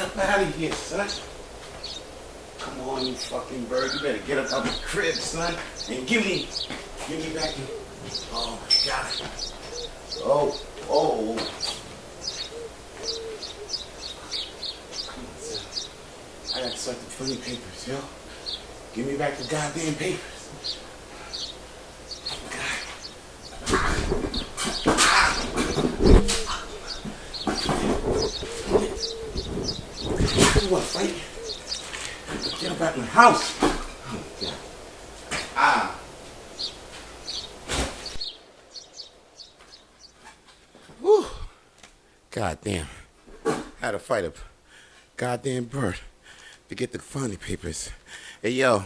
up out of here, son. Come on, you fucking bird. You better get up out the crib, son. And give me back the... Oh, my God. Oh. Come on, son. I gotta start the funny papers, yo. Give me back the goddamn papers. You wanna fight? Get up out of my house. Oh, God. Whew. Goddamn. I had to fight a goddamn bird to get the funny papers. Hey, yo,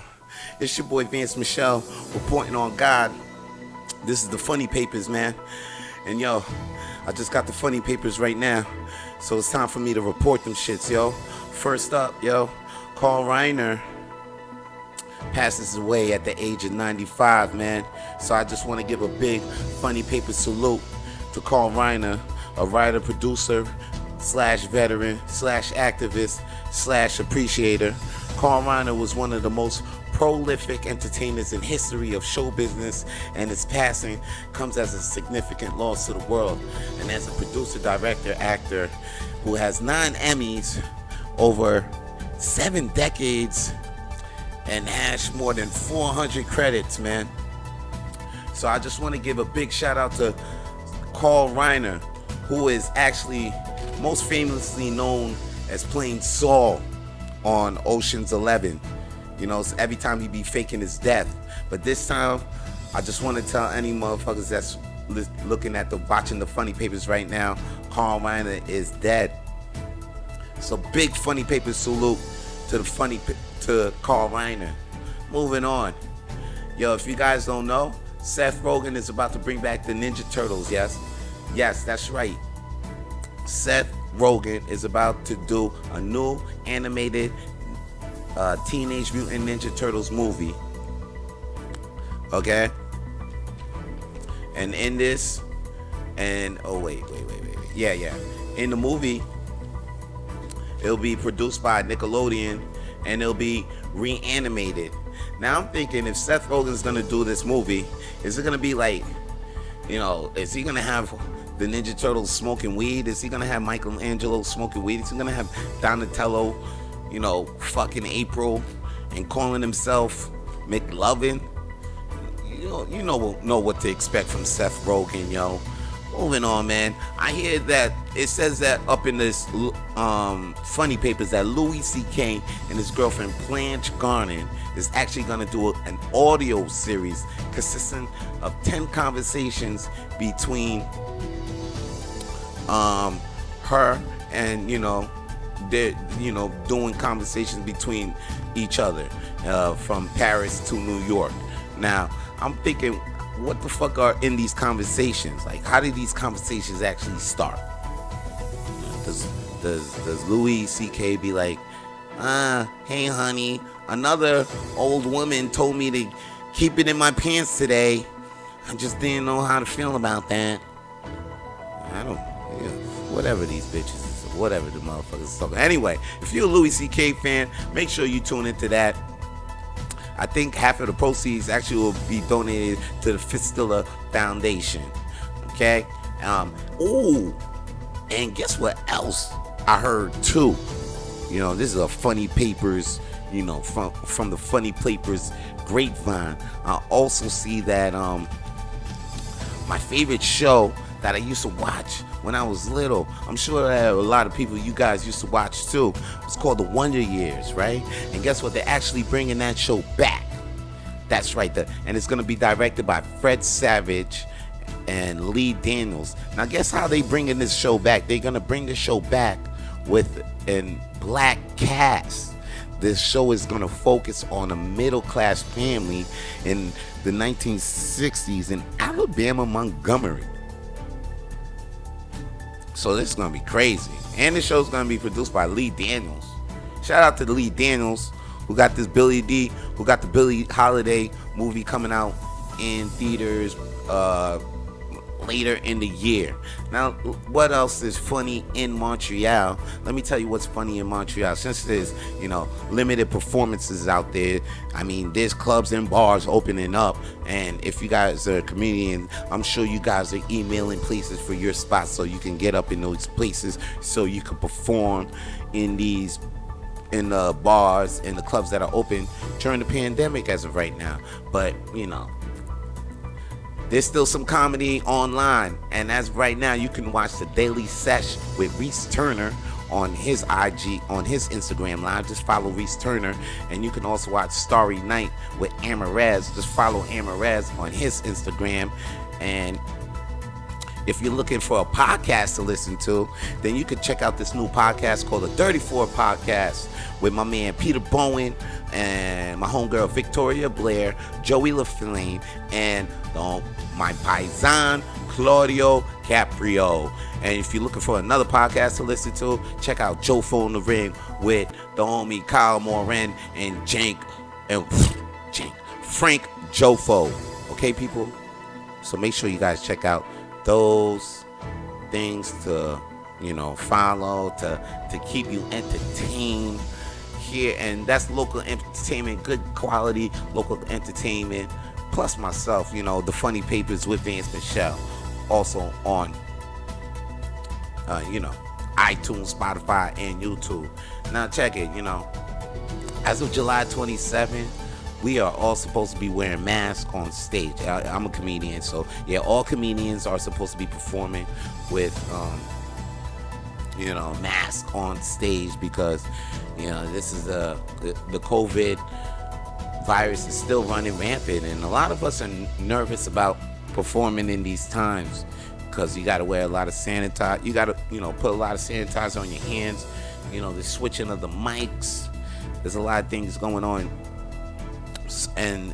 it's your boy Vance Michel reporting on God. This is the funny papers, man. And yo, I just got the funny papers right now. So it's time for me to report them shits, yo. First up, yo, Carl Reiner passes away at the age of 95, man. So I just want to give a big funny paper salute to Carl Reiner, a writer, producer, / veteran, / activist, / appreciator. Carl Reiner was one of the most prolific entertainers in history of show business, and his passing comes as a significant loss to the world. And as a producer, director, actor who has 9 Emmys over 7 decades and has more than 400 credits, man. So I just want to give a big shout out to Carl Reiner, who is actually most famously known as playing Saul on Ocean's 11. You know, so every time he be faking his death. But this time, I just want to tell any motherfuckers that's watching the funny papers right now, Carl Reiner is dead. So big funny paper salute to Carl Reiner. Moving on. Yo, if you guys don't know, Seth Rogen is about to bring back the Ninja Turtles, yes? Yes, that's right. Seth Rogen is about to do a new animated Teenage Mutant Ninja Turtles movie. Okay? And in this, and wait. Yeah. In the movie, it'll be produced by Nickelodeon and it'll be reanimated. Now I'm thinking, if Seth Rogen's gonna do this movie, is it gonna be like, you know, is he gonna have the Ninja Turtles smoking weed? Is he gonna have Michelangelo smoking weed? Is he gonna have Donatello, you know, fucking April and calling himself McLovin? You know what to expect from Seth Rogen, yo. Moving on, man. I hear that it says that up in this funny papers that Louis C.K. and his girlfriend Blanche Garnin is actually gonna do an audio series consisting of 10 conversations between her and, you know, they're, you know, doing conversations between each other from Paris to New York. Now, I'm thinking, what the fuck are in these conversations? Like, how did these conversations actually start? Does Louis C.K. be like, hey honey, another old woman told me to keep it in my pants today. I just didn't know how to feel about that. Whatever these bitches, whatever the motherfuckers is talking. Anyway, if you're a Louis C.K. fan, make sure you tune into that. I think half of the proceeds actually will be donated to the Fistula Foundation. Okay? And guess what else I heard too? You know, this is a funny papers, you know, from the funny papers grapevine. I also see that my favorite show that I used to watch when I was little, I'm sure that a lot of people, you guys used to watch too. It's called The Wonder Years, right? And guess what? They're actually bringing that show back. That's right. And it's going to be directed by Fred Savage and Lee Daniels. Now, guess how they bringing this show back? They're going to bring the show back with a black cast. This show is going to focus on a middle-class family in the 1960s in Alabama, Montgomery. So this is going to be crazy. And the show's going to be produced by Lee Daniels. Shout out to Lee Daniels, who got the Billie Holiday movie coming out in theaters. later in the year. Now, what else is funny in Montreal? Let me tell you what's funny in Montreal. Since there's, limited performances out there, I mean, there's clubs and bars opening up. And if you guys are a comedian, I'm sure you guys are emailing places for your spots so you can get up in those places so you can perform in the bars and the clubs that are open during the pandemic as of right now. But, there's still some comedy online, and as of right now, you can watch the Daily Sesh with Reese Turner on his IG, on his Instagram live. Just follow Reese Turner, and you can also watch Starry Night with Amarez. Just follow Amarez on his Instagram. And if you're looking for a podcast to listen to, then you can check out this new podcast called the 34 Podcast with my man Peter Bowen and my homegirl Victoria Blair, Joey LaFlame, and my paisan Claudio Caprio. And if you're looking for another podcast to listen to, check out Joe Phone the Ring with the homie Kyle Morin and Frank Jofo. Okay, people? So make sure you guys check out those things to follow, to keep you entertained here. And that's local entertainment, good quality local entertainment, plus myself, the Funny Papers with Vance Michel, also on iTunes, Spotify, and YouTube. Now check it, as of July 27th, we are all supposed to be wearing masks on stage. I'm a comedian, so yeah, all comedians are supposed to be performing with, masks on stage because, this is the COVID virus is still running rampant, and a lot of us are nervous about performing in these times because you got to wear a lot of sanitizer. You got to, put a lot of sanitizer on your hands. The switching of the mics. There's a lot of things going on. And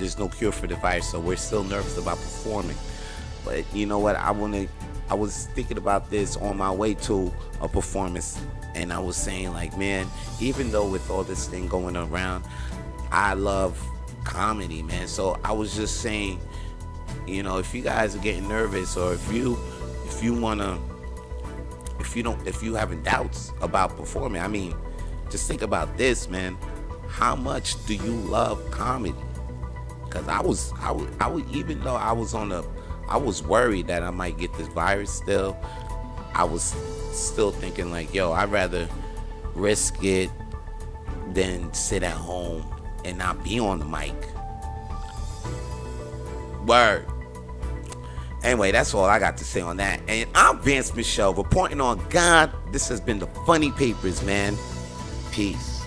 there's no cure for the virus, so we're still nervous about performing. But you know what? I was thinking about this on my way to a performance, and I was saying, like, man, even though with all this thing going around, I love comedy, man. So I was just saying, if you guys are getting nervous, or if you having doubts about performing, I mean, just think about this, man. How much do you love comedy? Because I was even though I was worried that I might get this virus still, I was still thinking like, yo, I'd rather risk it than sit at home and not be on the mic. Word. Anyway, that's all I got to say on that. And I'm Vance Michel reporting on God. This has been the Funny Papers, man. Peace.